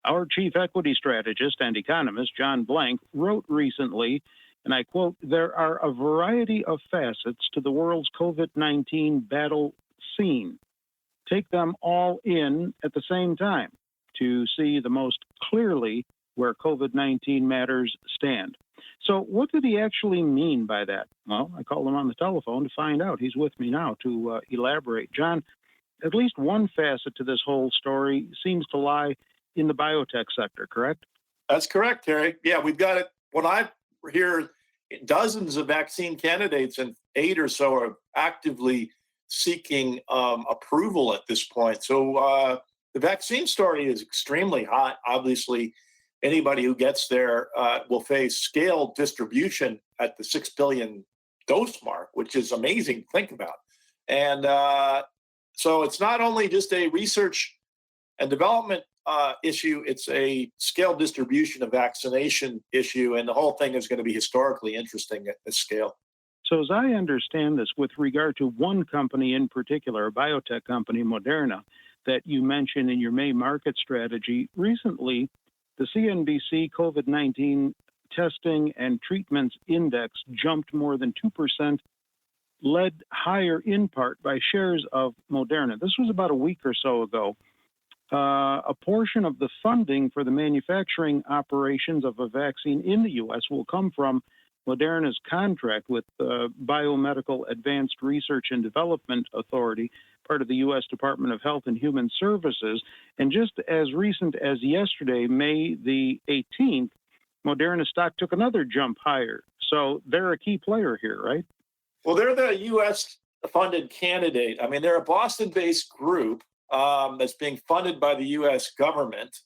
Our chief equity strategist and economist, John Blank, wrote recently, and I quote, "There are a variety of facets to the world's COVID-19 battle scene. Take them all in at the same time to see the most clearly where COVID-19 matters stand." So what did he actually mean by that? Well, I called him on the telephone to find out. He's with me now to elaborate. John, at least one facet to this whole story seems to lie in the biotech sector, correct? That's correct, Terry. Yeah, we've got it. What I hear, dozens of vaccine candidates, and 8 or so are actively seeking approval at this point. So the vaccine story is extremely hot. Obviously, anybody who gets there will face scaled distribution at the 6 billion dose mark, which is amazing to think about. And so it's not only just a research and development issue, it's a scale distribution of vaccination issue, and the whole thing is going to be historically interesting at this scale. So as I understand this, with regard to one company in particular, a biotech company, Moderna, that you mentioned in your May market strategy, recently the CNBC COVID-19 testing and treatments index jumped more than 2%, led higher in part by shares of Moderna. This was about a week or so ago. A portion of the funding for the manufacturing operations of a vaccine in the U.S. will come from Moderna's contract with the Biomedical Advanced Research and Development Authority, part of the U.S. Department of Health and Human Services. And just as recent as yesterday, May the 18th, Moderna stock took another jump higher. So they're a key player here, right? Well, they're the U.S.-funded candidate. I mean, they're a Boston-based group that's being funded by the U.S. government.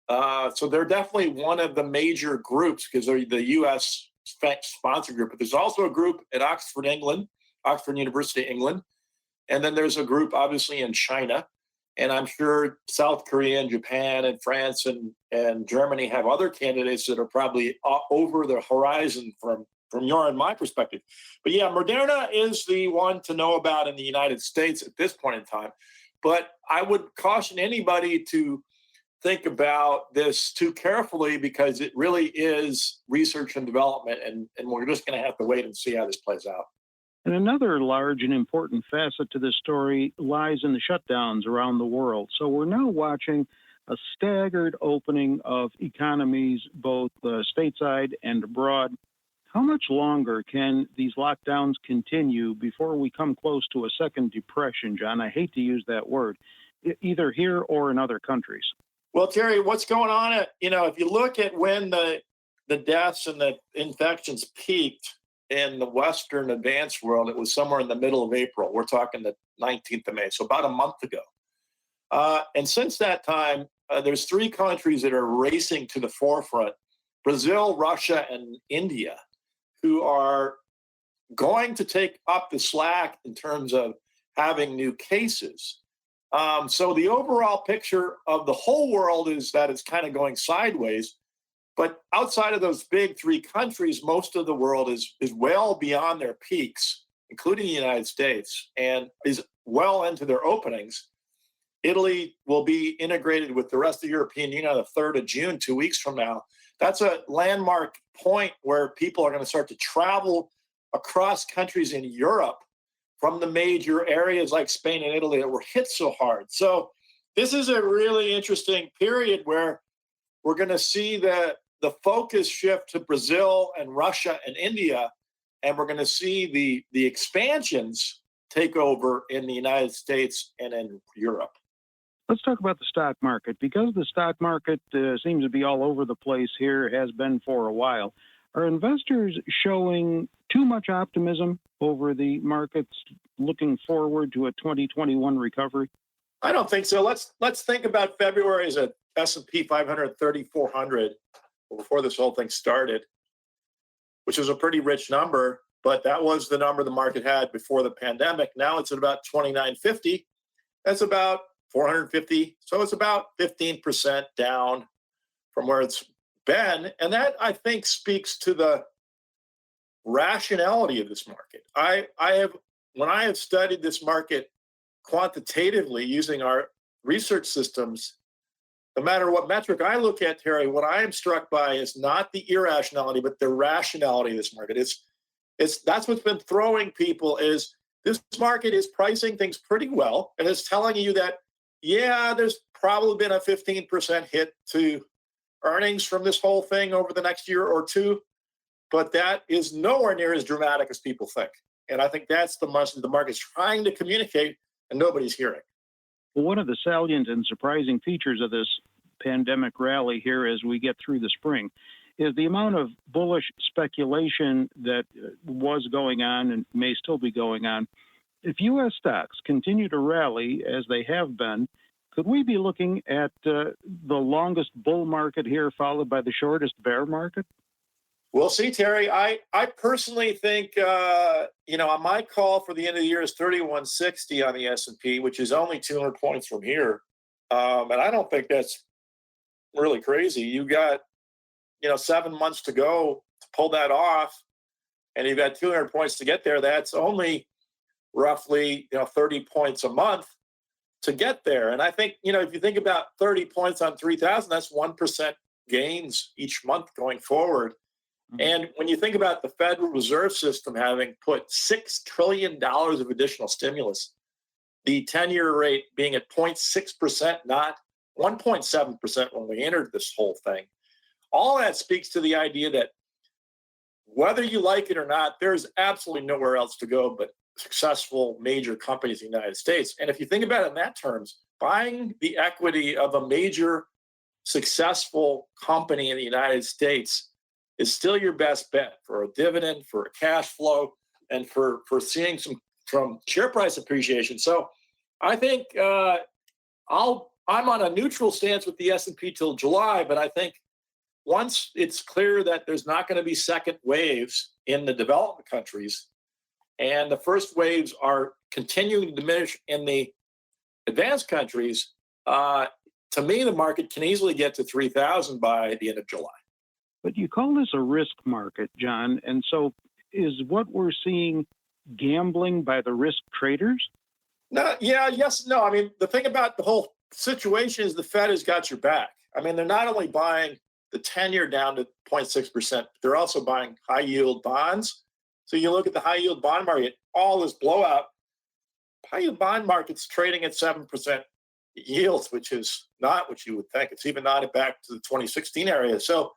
So they're definitely one of the major groups because they're the U.S. sponsor group. But there's also a group at Oxford, England, Oxford University, England. And then there's a group, obviously, in China. And I'm sure South Korea and Japan and France and Germany have other candidates that are probably over the horizon from your and my perspective. But yeah, Moderna is the one to know about in the United States at this point in time. But I would caution anybody to think about this too carefully because it really is research and development, and we're just going to have to wait and see how this plays out. And another large and important facet to this story lies in the shutdowns around the world. So we're now watching a staggered opening of economies, both stateside and abroad. How much longer can these lockdowns continue before we come close to a second depression, John? I hate to use that word, either here or in other countries. Well, Terry, what's going on? If you look at when the deaths and the infections peaked in the Western advanced world, it was somewhere in the middle of April. We're talking the 19th of May, so about a month ago. And since that time, there's 3 countries that are racing to the forefront: Brazil, Russia, and India, who are going to take up the slack in terms of having new cases. So the overall picture of the whole world is that it's kind of going sideways. But outside of those big 3 countries, most of the world is well beyond their peaks, including the United States, and is well into their openings. Italy will be integrated with the rest of the European Union on the 3rd of June, 2 weeks from now. That's a landmark point where people are going to start to travel across countries in Europe from the major areas like Spain and Italy that were hit so hard. So this is a really interesting period where we're going to see the focus shift to Brazil and Russia and India, and we're going to see the expansions take over in the United States and in Europe. Let's talk about the stock market. Because the stock market seems to be all over the place here, has been for a while, are investors showing too much optimism over the markets looking forward to a 2021 recovery? I don't think so. Let's think about February as a S&P 500 3,400 before this whole thing started, which was a pretty rich number, but that was the number the market had before the pandemic. Now it's at about 2,950. That's about 450. So it's about 15% down from where it's been. And that, I think, speaks to the rationality of this market. When I have studied this market quantitatively using our research systems, no matter what metric I look at, Terry, what I am struck by is not the irrationality, but the rationality of this market. It's that's what's been throwing people is this market is pricing things pretty well, and it's telling you that, yeah, there's probably been a 15% hit to earnings from this whole thing over the next year or two, but that is nowhere near as dramatic as people think. And I think that's the message the market's trying to communicate, and nobody's hearing. Well, one of the salient and surprising features of this pandemic rally here as we get through the spring is the amount of bullish speculation that was going on and may still be going on. If U.S. stocks continue to rally as they have been, could we be looking at the longest bull market here, followed by the shortest bear market? We'll see, Terry. I personally think, on my call for the end of the year is 3160 on the S&P, which is only 200 points from here. And I don't think that's really crazy. You got, 7 months to go to pull that off, and you've got 200 points to get there. That's only roughly, 30 points a month to get there. And I think, if you think about 30 points on 3,000, that's 1% gains each month going forward. And when you think about the Federal Reserve System having put $6 trillion of additional stimulus, the 10-year rate being at 0.6%, not 1.7% when we entered this whole thing, all that speaks to the idea that whether you like it or not, there's absolutely nowhere else to go but successful major companies in the United States. And if you think about it in that terms, buying the equity of a major successful company in the United States is still your best bet for a dividend, for a cash flow, and for seeing some from share price appreciation. So I think I'm on a neutral stance with the S&P till July, but I think once it's clear that there's not going to be second waves in the developed countries, and the first waves are continuing to diminish in the advanced countries, to me, the market can easily get to 3,000 by the end of July. But you call this a risk market, John, and so is what we're seeing gambling by the risk traders? No, yeah, yes, no. I mean, the thing about the whole situation is the Fed has got your back. I mean, they're not only buying the 10-year down to 0.6%, they're also buying high-yield bonds. So you look at the high-yield bond market, all this blowout, high-yield bond market's trading at 7% yields, which is not what you would think. It's even not back to the 2016 area. So,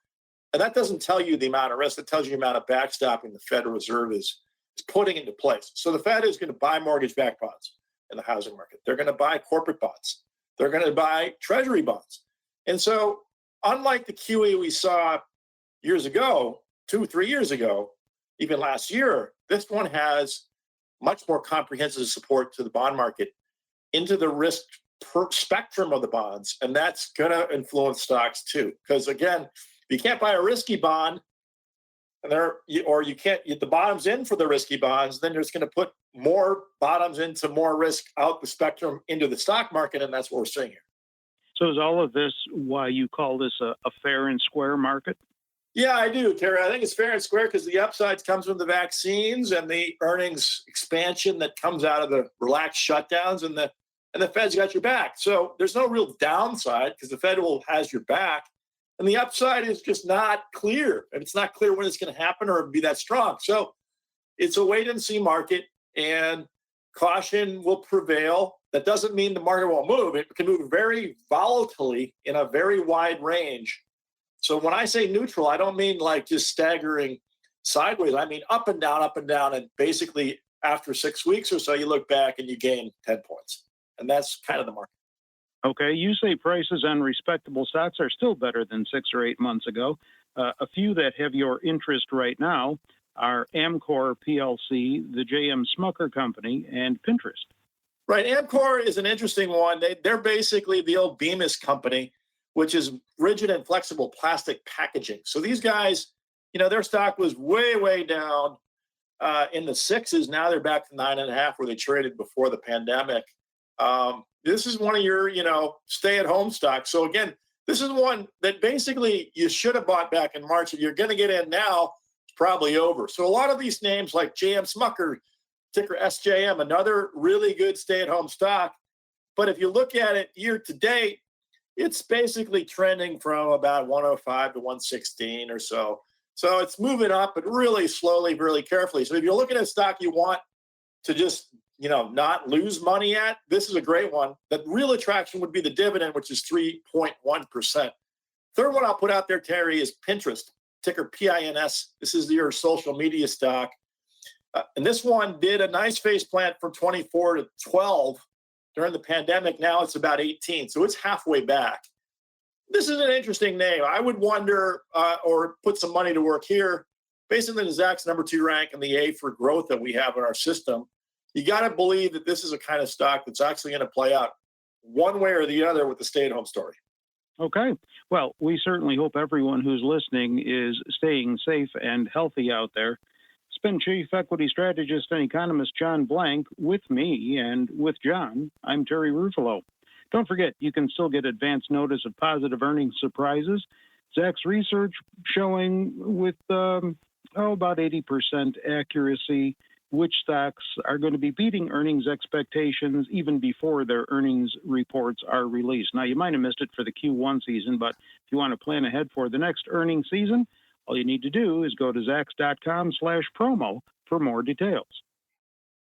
and that doesn't tell you the amount of risk. It tells you the amount of backstopping the Federal Reserve is putting into place. So the Fed is going to buy mortgage-backed bonds in the housing market. They're going to buy corporate bonds. They're going to buy treasury bonds. And so unlike the QE we saw years ago, 2-3 years ago, even last year, this one has much more comprehensive support to the bond market into the risk spectrum of the bonds. And that's going to influence stocks too. Because again, you can't buy a risky bond, or you can't get the bottoms in for the risky bonds, then there's going to put more bottoms into more risk out the spectrum into the stock market, and that's what we're seeing here. So is all of this why you call this a fair and square market? Yeah, I do, Terry. I think it's fair and square because the upsides comes from the vaccines and the earnings expansion that comes out of the relaxed shutdowns, and the Fed's got your back. So there's no real downside because the Fed has your back. And the upside is just not clear. And it's not clear when it's going to happen or be that strong. So it's a wait and see market, and caution will prevail. That doesn't mean the market won't move. It can move very volatilely in a very wide range. So when I say neutral, I don't mean like just staggering sideways. I mean up and down, and basically after 6 weeks or so, you look back and you gain 10 points. And that's kind of the market. Okay, you say prices on respectable stocks are still better than 6 or 8 months ago. A few that have your interest right now are Amcor PLC, the J.M. Smucker Company, and Pinterest. Right, Amcor is an interesting one. They're basically the old Bemis company, which is rigid and flexible plastic packaging. So these guys, their stock was way, way down in the 6s. Now they're back to 9.5 where they traded before the pandemic. This is one of your, stay-at-home stocks. So again, this is one that basically you should have bought back in March. If you're going to get in now, it's probably over. So a lot of these names like J.M. Smucker, ticker SJM, another really good stay-at-home stock. But if you look at it year to date, It's basically trending from about 105 to 116 or so. So it's moving up, but really slowly, really carefully. So if you're looking at a stock you want to just, not lose money at, this is a great one. The real attraction would be the dividend, which is 3.1%. Third one I'll put out there, Terry, is Pinterest, ticker PINS. This is your social media stock. And this one did a nice face plant from 24 to 12 during the pandemic. Now it's about 18. So it's halfway back. This is an interesting name. I would wonder or put some money to work here. Based on the Zacks number 2 rank and the A for growth that we have in our system, you got to believe that this is a kind of stock that's actually going to play out one way or the other with the stay-at-home story. Okay. Well, we certainly hope everyone who's listening is staying safe and healthy out there. Spin Chief Equity Strategist and Economist John Blank with me, and with John, I'm Terry Ruffalo. Don't forget, you can still get advance notice of positive earnings surprises. Zacks research showing with about 80% accuracy which stocks are going to be beating earnings expectations even before their earnings reports are released. Now, you might have missed it for the Q1 season, but if you want to plan ahead for the next earnings season, all you need to do is go to zacks.com/promo for more details.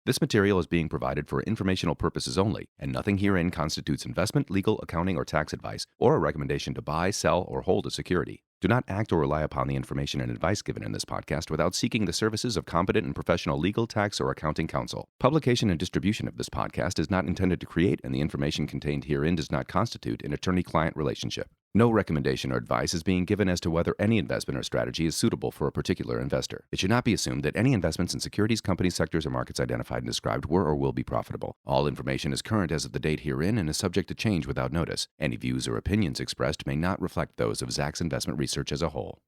This material is being provided for informational purposes only, and nothing herein constitutes investment, legal, accounting, or tax advice, or a recommendation to buy, sell, or hold a security. Do not act or rely upon the information and advice given in this podcast without seeking the services of competent and professional legal, tax, or accounting counsel. Publication and distribution of this podcast is not intended to create, and the information contained herein does not constitute an attorney-client relationship. No recommendation or advice is being given as to whether any investment or strategy is suitable for a particular investor. It should not be assumed that any investments in securities, companies, sectors, or markets identified and described were or will be profitable. All information is current as of the date herein and is subject to change without notice. Any views or opinions expressed may not reflect those of Zacks Investment Research as a whole.